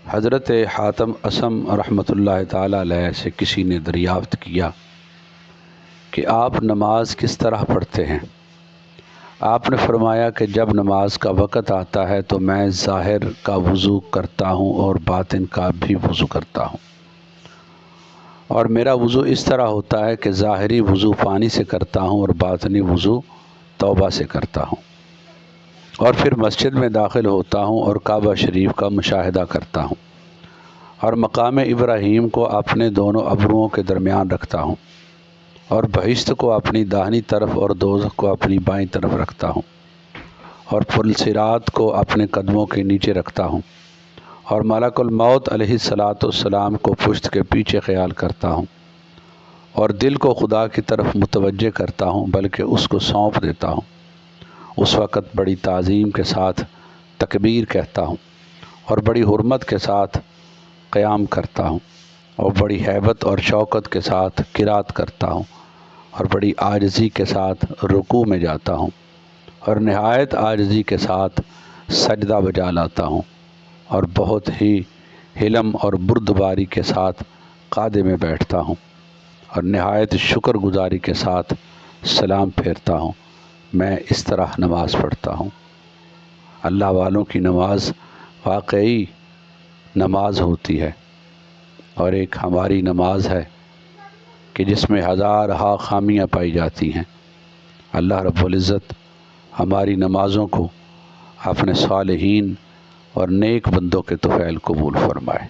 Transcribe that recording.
حضرت حاتم اصم رحمۃ اللہ تعالیٰ علیہ سے کسی نے دریافت کیا کہ آپ نماز کس طرح پڑھتے ہیں؟ آپ نے فرمایا کہ جب نماز کا وقت آتا ہے تو میں ظاہر کا وضو کرتا ہوں اور باطن کا بھی وضو کرتا ہوں، اور میرا وضو اس طرح ہوتا ہے کہ ظاہری وضو پانی سے کرتا ہوں اور باطنی وضو توبہ سے کرتا ہوں، اور پھر مسجد میں داخل ہوتا ہوں اور کعبہ شریف کا مشاہدہ کرتا ہوں، اور مقام ابراہیم کو اپنے دونوں ابروؤں کے درمیان رکھتا ہوں، اور بہشت کو اپنی داہنی طرف اور دوزخ کو اپنی بائیں طرف رکھتا ہوں، اور پل صراط کو اپنے قدموں کے نیچے رکھتا ہوں، اور ملک الموت علیہ الصلاۃ والسلام کو پشت کے پیچھے خیال کرتا ہوں، اور دل کو خدا کی طرف متوجہ کرتا ہوں بلکہ اس کو سونپ دیتا ہوں۔ اس وقت بڑی تعظیم کے ساتھ تکبیر کہتا ہوں، اور بڑی حرمت کے ساتھ قیام کرتا ہوں، اور بڑی ہیبت اور شوکت کے ساتھ قرات کرتا ہوں، اور بڑی عاجزی کے ساتھ رکوع میں جاتا ہوں، اور نہایت عاجزی کے ساتھ سجدہ بجا لاتا ہوں، اور بہت ہی حلم اور بردباری کے ساتھ قعدے میں بیٹھتا ہوں، اور نہایت شکر گزاری کے ساتھ سلام پھیرتا ہوں۔ میں اس طرح نماز پڑھتا ہوں۔ اللہ والوں کی نماز واقعی نماز ہوتی ہے، اور ایک ہماری نماز ہے کہ جس میں ہزارہا خامیاں پائی جاتی ہیں۔ اللہ رب العزت ہماری نمازوں کو اپنے صالحین اور نیک بندوں کے طفیل قبول فرمائے۔